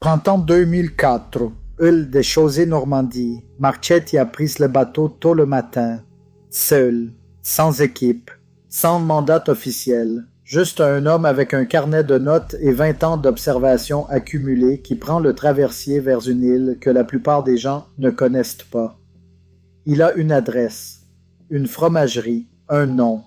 Printemps 2004, île de Chausey-Normandie. Marchetti a pris le bateau tôt le matin, seul, sans équipe, sans mandat officiel. Juste un homme avec un carnet de notes et 20 ans d'observation accumulés qui prend le traversier vers une île que la plupart des gens ne connaissent pas. Il a une adresse, une fromagerie, un nom,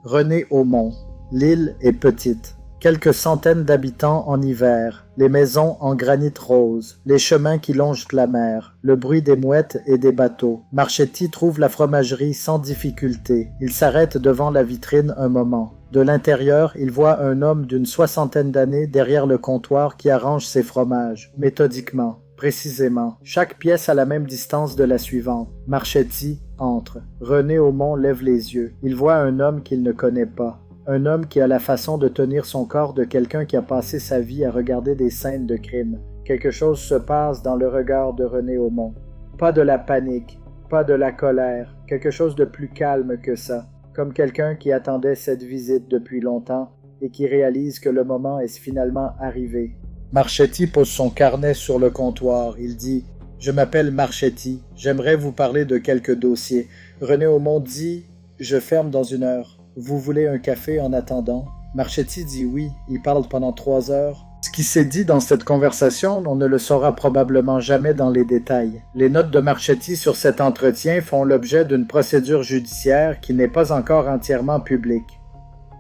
René Aumont. L'île est petite. Quelques centaines d'habitants en hiver, les maisons en granit rose, les chemins qui longent la mer, le bruit des mouettes et des bateaux. Marchetti trouve la fromagerie sans difficulté. Il s'arrête devant la vitrine un moment. De l'intérieur, il voit un homme d'une 60aine d'années derrière le comptoir qui arrange ses fromages, méthodiquement, précisément, chaque pièce à la même distance de la suivante. Marchetti entre. René Aumont lève les yeux. Il voit un homme qu'il ne connaît pas. Un homme qui a la façon de tenir son corps de quelqu'un qui a passé sa vie à regarder des scènes de crime. Quelque chose se passe dans le regard de René Aumont. Pas de la panique, pas de la colère, quelque chose de plus calme que ça, comme quelqu'un qui attendait cette visite depuis longtemps et qui réalise que le moment est finalement arrivé. Marchetti pose son carnet sur le comptoir. Il dit « Je m'appelle Marchetti, j'aimerais vous parler de quelques dossiers. » René Aumont dit « Je ferme dans 1 heure. Vous voulez un café en attendant? » Marchetti dit oui. Il parle pendant 3 heures. Ce qui s'est dit dans cette conversation, on ne le saura probablement jamais dans les détails. Les notes de Marchetti sur cet entretien font l'objet d'une procédure judiciaire qui n'est pas encore entièrement publique.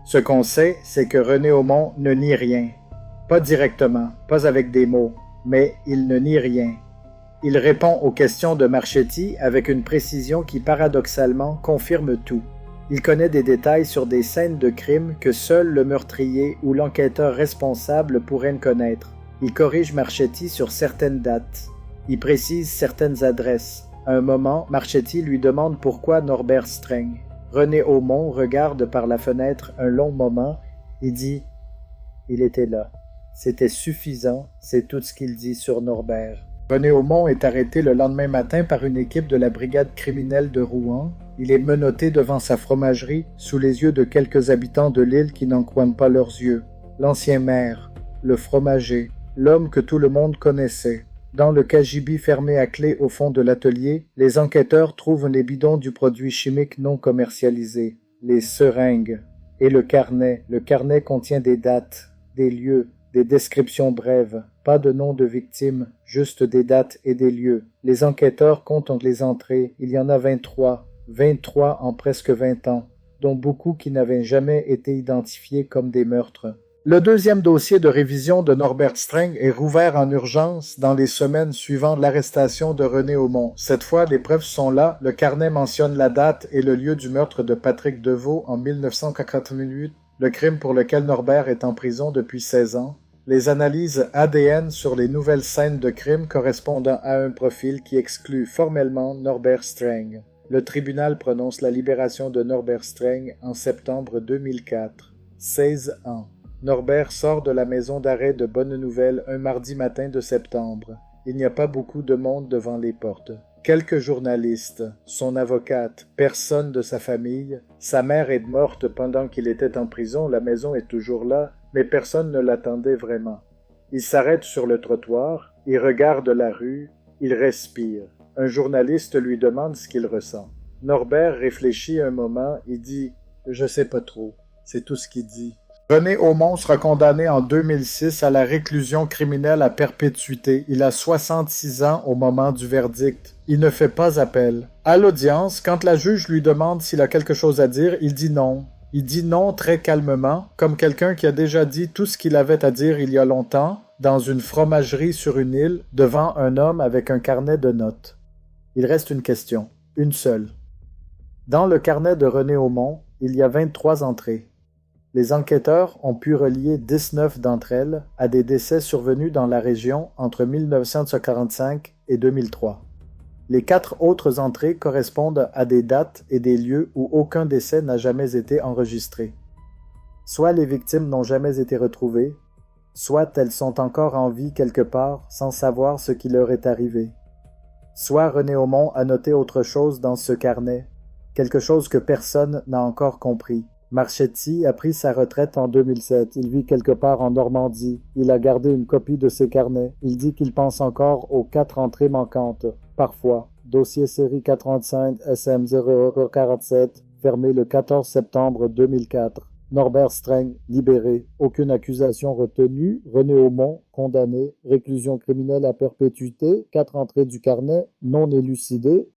Ce qu'on sait, c'est que René Aumont ne nie rien. Pas directement, pas avec des mots, mais il ne nie rien. Il répond aux questions de Marchetti avec une précision qui paradoxalement confirme tout. Il connaît des détails sur des scènes de crime que seul le meurtrier ou l'enquêteur responsable pourrait connaître. Il corrige Marchetti sur certaines dates. Il précise certaines adresses. À un moment, Marchetti lui demande pourquoi Norbert Streng. René Aumont regarde par la fenêtre un long moment et dit « Il était là. C'était suffisant, c'est tout ce qu'il dit sur Norbert. » René Aumont est arrêté le lendemain matin par une équipe de la brigade criminelle de Rouen. Il est menotté devant sa fromagerie, sous les yeux de quelques habitants de l'île qui n'en croient pas leurs yeux. L'ancien maire, le fromager, l'homme que tout le monde connaissait. Dans le cagibi fermé à clé au fond de l'atelier, les enquêteurs trouvent les bidons du produit chimique non commercialisé, les seringues, et le carnet. Le carnet contient des dates, des lieux, des descriptions brèves, pas de nom de victimes, juste des dates et des lieux. Les enquêteurs comptent les entrées, il y en a 23 en presque 20 ans, dont beaucoup qui n'avaient jamais été identifiés comme des meurtres. Le deuxième dossier de révision de Norbert Streng est rouvert en urgence dans les semaines suivant l'arrestation de René Aumont. Cette fois, les preuves sont là, le carnet mentionne la date et le lieu du meurtre de Patrick Deveau en 1988, le crime pour lequel Norbert est en prison depuis 16 ans. Les analyses ADN sur les nouvelles scènes de crime correspondant à un profil qui exclut formellement Norbert Streng. Le tribunal prononce la libération de Norbert Streng en septembre 2004. 16 ans. Norbert sort de la maison d'arrêt de Bonne-Nouvelle un mardi matin de septembre. Il n'y a pas beaucoup de monde devant les portes. Quelques journalistes, son avocate, personne de sa famille. Sa mère est morte pendant qu'il était en prison, la maison est toujours là, mais personne ne l'attendait vraiment. Il s'arrête sur le trottoir, il regarde la rue, il respire. Un journaliste lui demande ce qu'il ressent. Norbert réfléchit un moment, il dit « Je sais pas trop ». C'est tout ce qu'il dit. René Aumont sera condamné en 2006 à la réclusion criminelle à perpétuité. Il a 66 ans au moment du verdict. Il ne fait pas appel. À l'audience, quand la juge lui demande s'il a quelque chose à dire, il dit non. Il dit non très calmement, comme quelqu'un qui a déjà dit tout ce qu'il avait à dire il y a longtemps, dans une fromagerie sur une île, devant un homme avec un carnet de notes. Il reste une question, une seule. Dans le carnet de René Aumont, il y a 23 entrées. Les enquêteurs ont pu relier 19 d'entre elles à des décès survenus dans la région entre 1945 et 2003. Les 4 autres entrées correspondent à des dates et des lieux où aucun décès n'a jamais été enregistré. Soit les victimes n'ont jamais été retrouvées, soit elles sont encore en vie quelque part sans savoir ce qui leur est arrivé. Soit René Aumont a noté autre chose dans ce carnet, quelque chose que personne n'a encore compris. Marchetti a pris sa retraite en 2007. Il vit quelque part en Normandie. Il a gardé une copie de ses carnets. Il dit qu'il pense encore aux 4 entrées manquantes. Parfois. Dossier série 435 SM 0047, fermé le 14 septembre 2004. Norbert Streng, libéré. Aucune accusation retenue. René Aumont, condamné. Réclusion criminelle à perpétuité. 4 entrées du carnet non élucidées.